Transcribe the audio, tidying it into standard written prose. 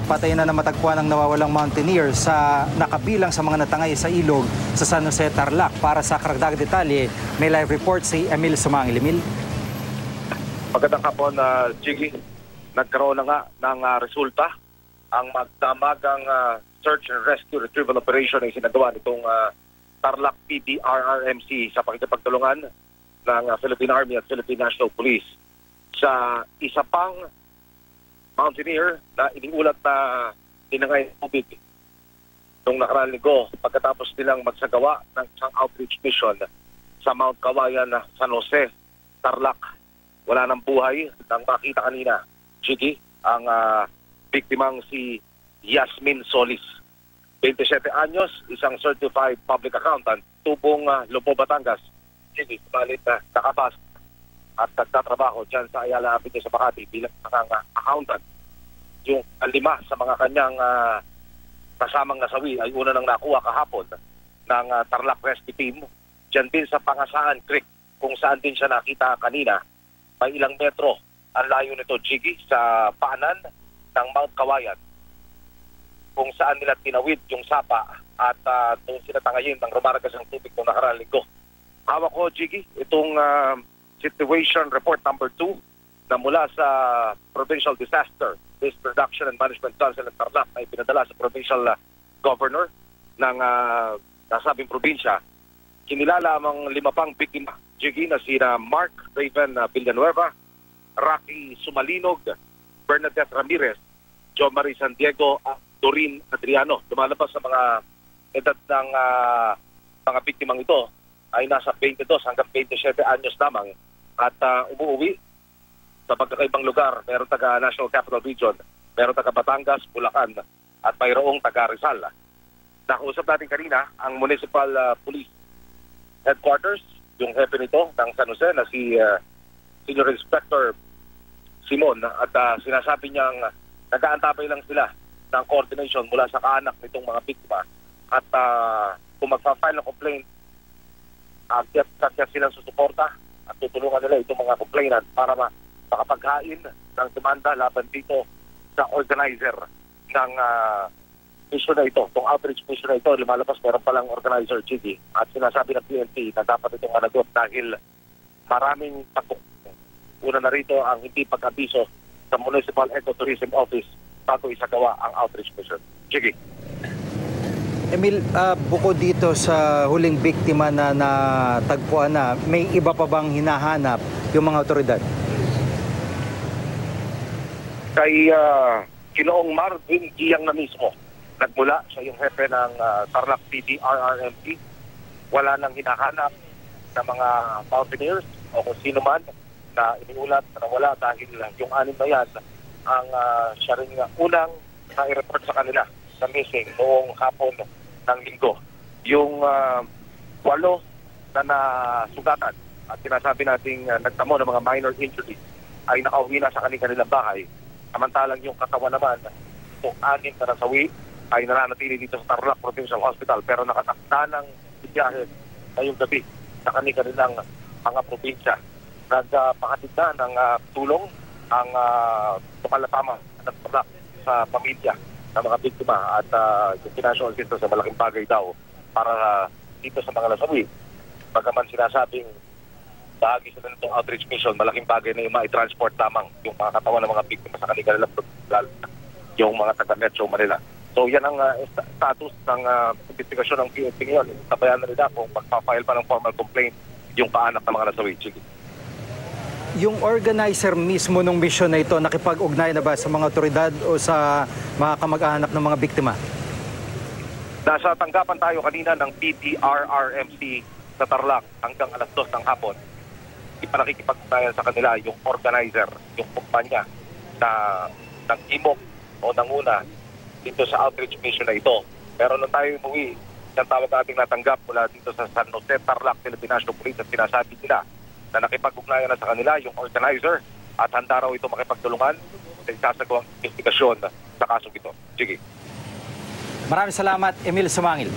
Patay na matagpuan ng nawawalang mountaineer sa nakabilang sa mga natangay sa ilog sa San Jose, Tarlac. Para sa karagdagang detalye, may live report si Emil Sumangil. Emil? Magandang hapon, Jiggy. Nagkaroon na nga ng resulta ang magdamagang search and rescue retrieval operation na isinagawa nitong Tarlac PDRRMC sa pakikipagtulungan ng Philippine Army at Philippine National Police sa isa pang mountaineer na iniulat na tinangay ng tubig noong nakaraang linggo pagkatapos nilang magsagawa ng isang outreach mission sa Mount Kawayan, San Jose, Tarlac. Wala ng buhay nang makita kanina, Chigi, ang biktimang si Yasmin Solis. 27 anyos, isang certified public accountant, tubong Lobo, Batangas. Chigi, sumalit na nakabas at nagtatrabaho dyan sa Ayala Avenue sa Makati bilang accountant. Yung 5 sa mga kanyang kasamang nasawi ay una nang nakuha kahapon ng Tarlac Rescue Team. Dyan din sa Pangasaan Creek kung saan din siya nakita kanina. May ilang metro ang layo nito, Jiggy, sa paanan ng Mount Kawayan kung saan nila tinawid yung sapa at doon sila tangayin ng rumaragas ng tubig noong nakaraang linggo. Hawak ko, Jiggy, itong situation report number 2 na mula sa Provincial Disaster Risk Reduction and Management Council ng Tarlac ay pinadala sa Provincial Governor ng nasabing probinsya. Kinilala ang 5 pang biktima, Jiggy, na sina Mark Raven Villanueva, Rocky Sumalinog, Bernadette Ramirez, Jo Marie San Diego at Doreen Adriano. Lumalabas sa mga edad ng mga biktimang ito ay nasa 22 hanggang 27 anyos lamang at umuwi sa pagkakaibang lugar. Meron taga National Capital Region, meron taga Batangas, Bulacan at mayroong taga Rizal. Nakausap natin kanina ang Municipal Police Headquarters, yung hepe nito ng San Jose na si Senior Inspector Simon at sinasabi niyang nag-aantabay lang sila ng coordination mula sa kaanak nitong mga biktima at kung magpa-file ng complaint kaya silang susuporta at tutulungan nila itong mga complainant para makapaghain ng demanda laban dito sa organizer ng mission na ito. Itong outreach mission na ito, lumalabas meron palang organizer, Chigi, at sinasabi ng PNP na dapat itong managot dahil maraming takot. Una na rito ang hindi pag-abiso sa Municipal Ecotourism Office bago isagawa ang outreach mission. Chigi. Emil, bukod dito sa huling biktima na natagpuan na, may iba pa bang hinahanap yung mga otoridad? Kay Ginoong Marvin Giyang na mismo, nagmula siya yung hepe ng Tarlac PDRRMC. Wala nang hinahanap na mga mountaineers o kung sino man na iniulat na wala dahil yung 6 na yan ang siya rin unang na-report sa kanila na missing noong hapon ng linggo. Yung 8 na nasugatan at sinasabi nating nagtamo ng mga minor injuries ay nakauwi na sa kanilang bahay. Samantalang yung katawan naman, itong 6 na nasawi ay nananatili dito sa Tarlac Provincial Hospital pero nakatakda ng biyahe ngayong gabi sa kanilang mga probinsya. Nagpakatid na ng tulong ang tumalatama at Tarlac sa pamilya ng mga biktima at yung financial assistance sa malaking bagay daw para dito sa mga nasawi. Bagaman sinasabing bahagi sa nitong outreach mission, malaking bagay na yung ma-transport lamang yung mga katawan ng mga biktima sa kanilang probinsya, yung mga taga-Metro Manila. So yan ang status ng investigasyon ng PNP ngayon. Tabayan na nila kung magpa-file pa ng formal complaint yung paanak ng mga nasawi. Yung organizer mismo ng mission na ito, nakipag-ugnay na ba sa mga otoridad o sa mga kamag-anak ng mga biktima? Nasa tanggapan tayo kanina ng PDRRMC sa Tarlac hanggang alas 2 ng hapon. Ipanakikipag-ugnayan sa kanila yung organizer, yung kumpanya na nag-imok o nanguna dito sa outreach mission na ito. Pero nung tayo umuwi, isang tawag ating natanggap mula dito sa San Jose, Tarlac, Philippine National Police at sinasabi nila na nakipag-ugnayan na sa kanila yung organizer at handa raw ito makipagtulungan sa isasagawang investigasyon sa kasong ito. Sige. Maraming salamat, Emil Sumangil.